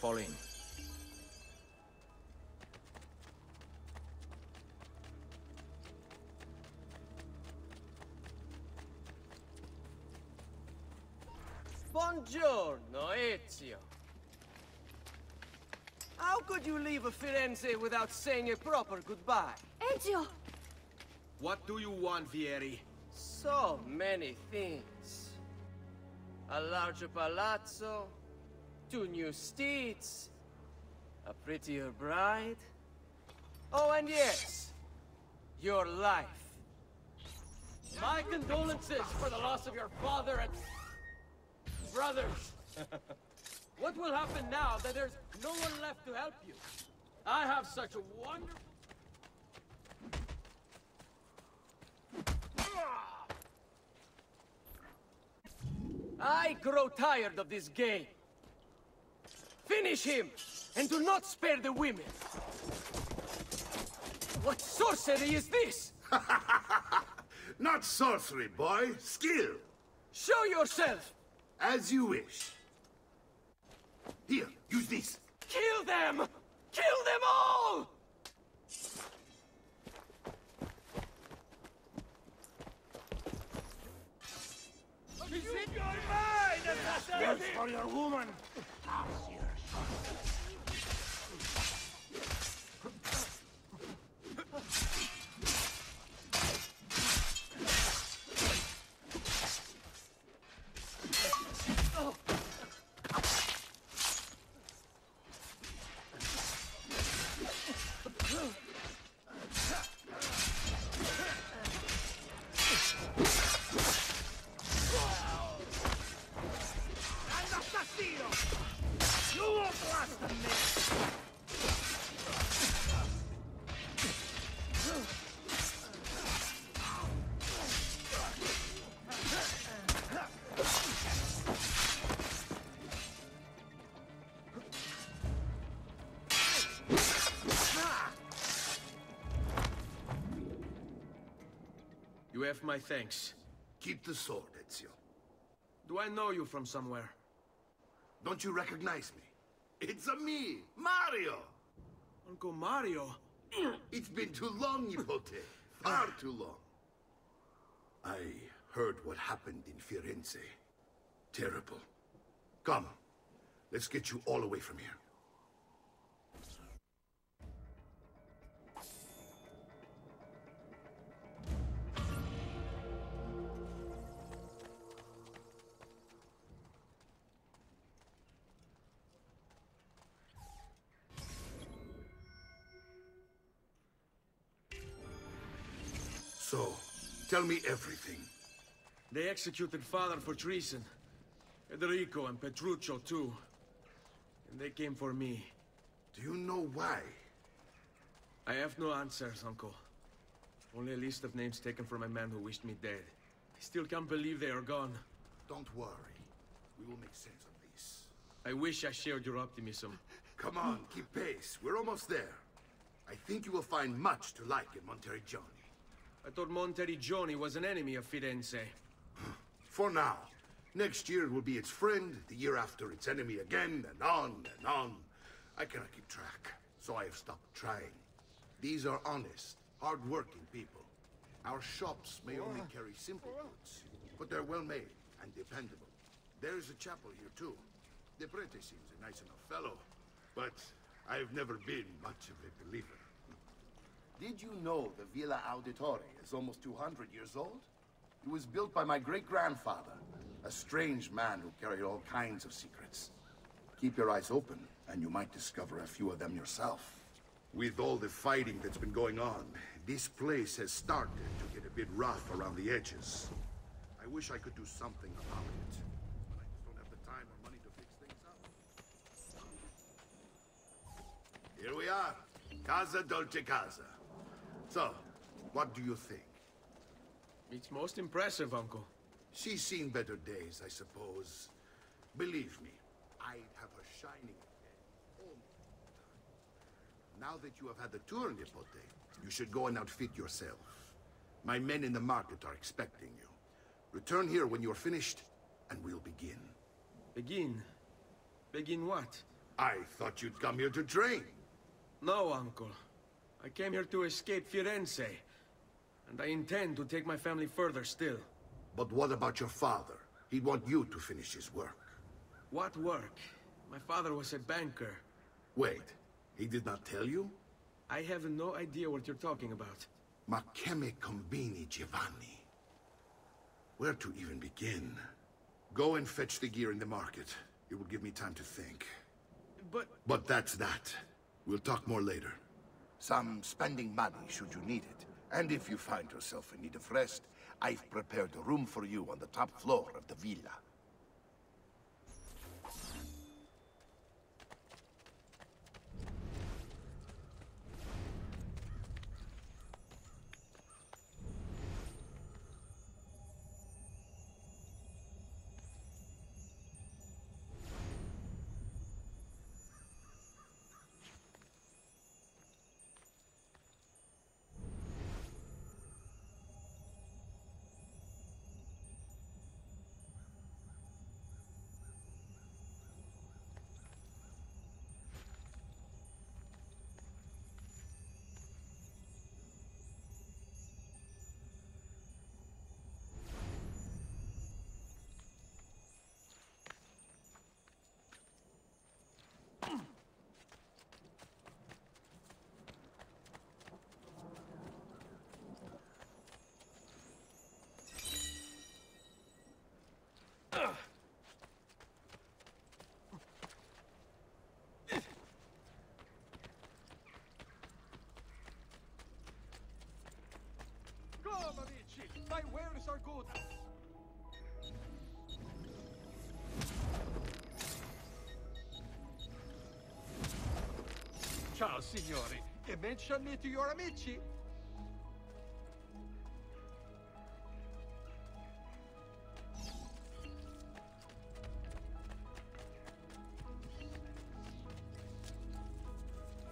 Fall in. Buongiorno, Ezio. How could you leave a Firenze without saying a proper goodbye? Ezio! What do you want, Vieri? So many things. A larger palazzo, 2 new steeds, a prettier bride. Oh, and yes, your life. My condolences for the loss of your father and brothers. What will happen now that there's no one left to help you? I have such a wonderful... I grow tired of this game. Finish him, and do not spare the women. What sorcery is this? Not sorcery, boy. Skill. Show yourself! As you wish. Here, use this. Kill them! Kill them all! Is it your mind, assassin? For your woman. You have my thanks. Keep the sword, Ezio. Do I know you from somewhere? Don't you recognize me? It's a me, Mario! Uncle Mario? It's been too long, Nipote. Far too long. I heard what happened in Firenze. Terrible. Come, let's get you all away from here. So, tell me everything. They executed father for treason. Federico and Petruccio too. And they came for me. Do you know why? I have no answers, Uncle. Only a list of names taken from a man who wished me dead. I still can't believe they are gone. Don't worry. We will make sense of this. I wish I shared your optimism. Come on, keep pace. We're almost there. I think you will find much to like in Monteriggioni. I thought Monteriggioni was an enemy of Firenze. For now. Next year it will be its friend, the year after its enemy again, and on and on. I cannot keep track, so I have stopped trying. These are honest, hard-working people. Our shops may only carry simple goods, but they're well-made and dependable. There is a chapel here, too. The prete seems a nice enough fellow, but I've never been much of a believer. Did you know the Villa Auditore is almost 200 years old? It was built by my great-grandfather, a strange man who carried all kinds of secrets. Keep your eyes open, and you might discover a few of them yourself. With all the fighting that's been going on, this place has started to get a bit rough around the edges. I wish I could do something about it, but I just don't have the time or money to fix things up. Here we are. Casa Dolce Casa. So, what do you think? It's most impressive, Uncle. She's seen better days, I suppose. Believe me, I'd have her shining head all the time. Now that you have had the tour, Nipote, you should go and outfit yourself. My men in the market are expecting you. Return here when you're finished, and we'll begin. Begin? Begin what? I thought you'd come here to train. No, Uncle. I came here to escape Firenze. And I intend to take my family further still. But what about your father? He'd want you to finish his work. What work? My father was a banker. Wait, he did not tell you? I have no idea what you're talking about. Ma che me combini, Giovanni? Where to even begin? Go and fetch the gear in the market. It will give me time to think. But that's that. We'll talk more later. Some spending money should you need it. And if you find yourself in need of rest, I've prepared a room for you on the top floor of the villa. Come, amici! My wares are good! Ciao, signori! E mention me to your amici!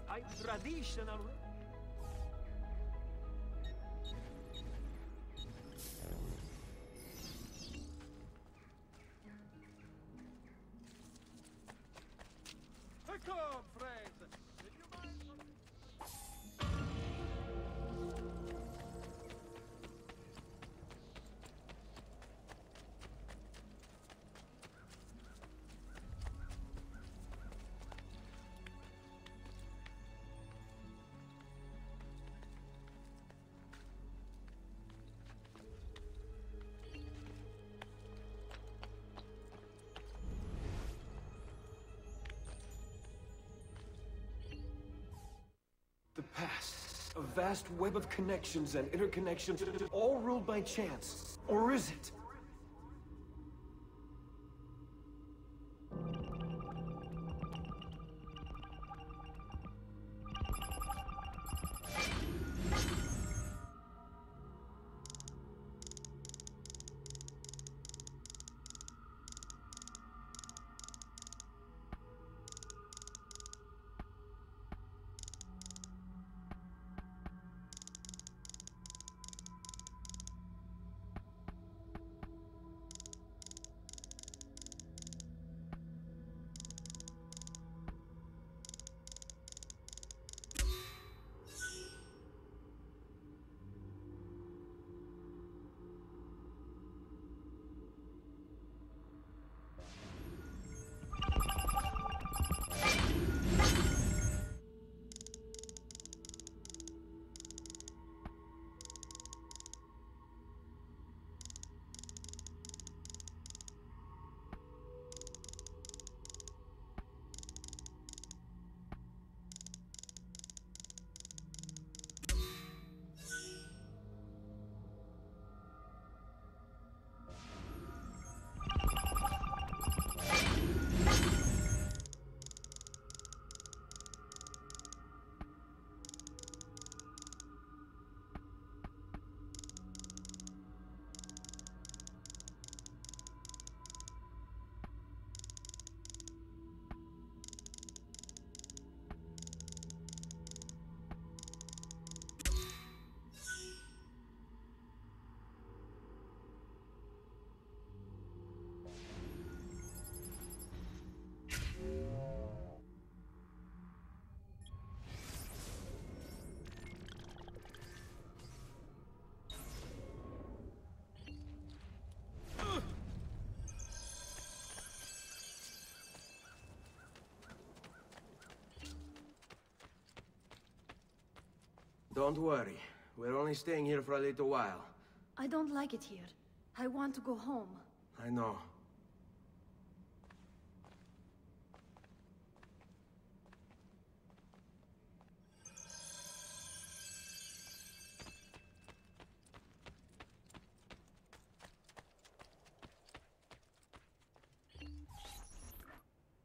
I traditional... Come, friends! If you mind... The past, a vast web of connections and interconnections, all ruled by chance. Or is it? Don't worry. We're only staying here for a little while. I don't like it here. I want to go home. I know.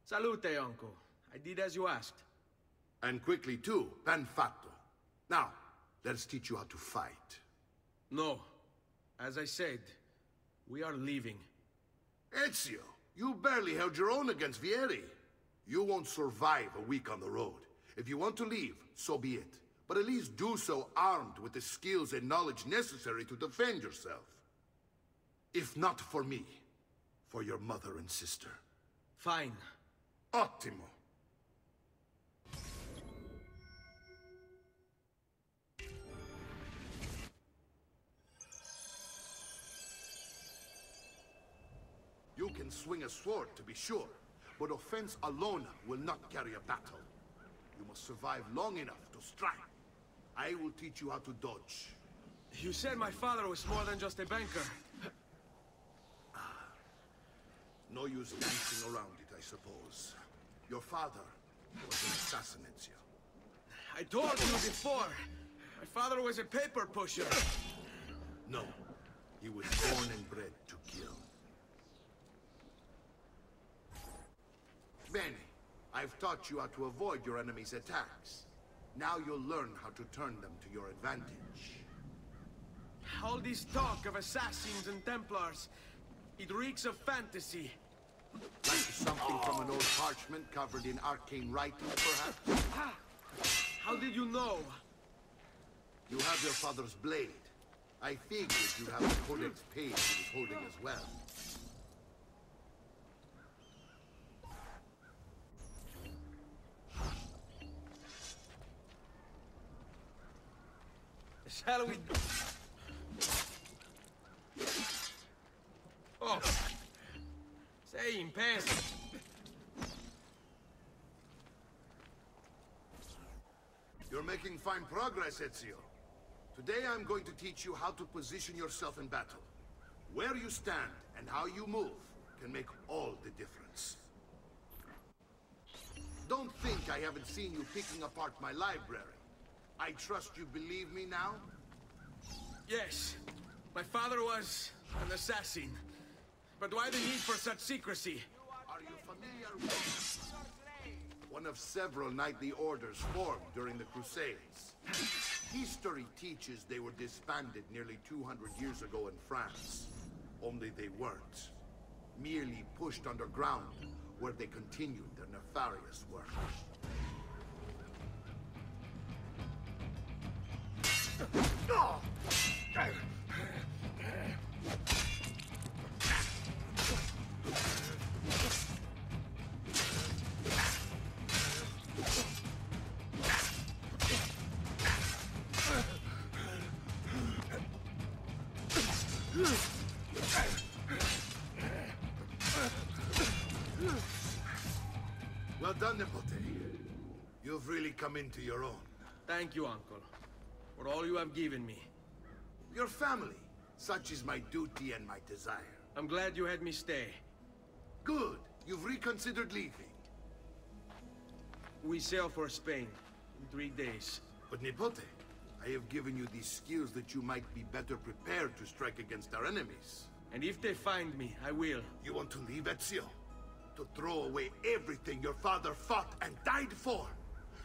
Salute, Uncle. I did as you asked. And quickly too, ben fatto. Now, let's teach you how to fight. No. As I said, we are leaving. Ezio, you barely held your own against Vieri. You won't survive a week on the road. If you want to leave, so be it. But at least do so armed with the skills and knowledge necessary to defend yourself. If not for me, for your mother and sister. Fine. Ottimo. You can swing a sword, to be sure, but offense alone will not carry a battle. You must survive long enough to strike. I will teach you how to dodge. You said my father was more than just a banker. No use dancing around it, I suppose. Your father was an assassin, Ezio. I told you before. My father was a paper pusher. No, he was born and bred to kill. Bene, I've taught you how to avoid your enemy's attacks. Now you'll learn how to turn them to your advantage. All this talk of assassins and Templars, it reeks of fantasy. Like something from an old parchment covered in arcane writing, perhaps? How did you know? You have your father's blade. I figured you'd have the codex page he was holding as well. Shall we... Oh. Sei in peso. You're making fine progress, Ezio. Today I'm going to teach you how to position yourself in battle. Where you stand and how you move can make all the difference. Don't think I haven't seen you picking apart my library. I trust you believe me now? Yes. My father was an assassin. But why the need for such secrecy? Are you familiar with one of several knightly orders formed during the Crusades? History teaches they were disbanded nearly 200 years ago in France. Only they weren't. Merely pushed underground, where they continued their nefarious work. Well done, Nipote. You've really come into your own. Thank you, Uncle, for all you have given me. Your family. Such is my duty and my desire. I'm glad you had me stay. Good. You've reconsidered leaving. We sail for Spain in 3 days. But Nipote, I have given you these skills that you might be better prepared to strike against our enemies. And if they find me, I will. You want to leave, Ezio? To throw away everything your father fought and died for?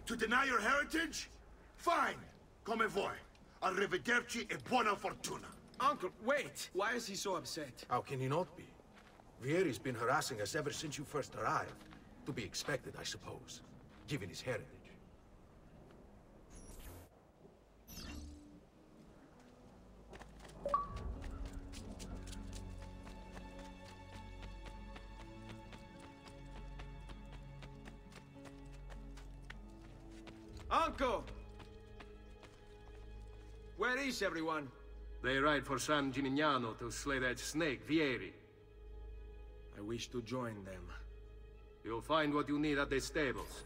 To deny your heritage? Fine. Come vuoi. Arrivederci e buona fortuna. Uncle, wait! Why is he so upset? How can he not be? Vieri's been harassing us ever since you first arrived. To be expected, I suppose, given his heritage. Uncle! Where is everyone? They ride for San Gimignano to slay that snake, Vieri. I wish to join them. You'll find what you need at the stables.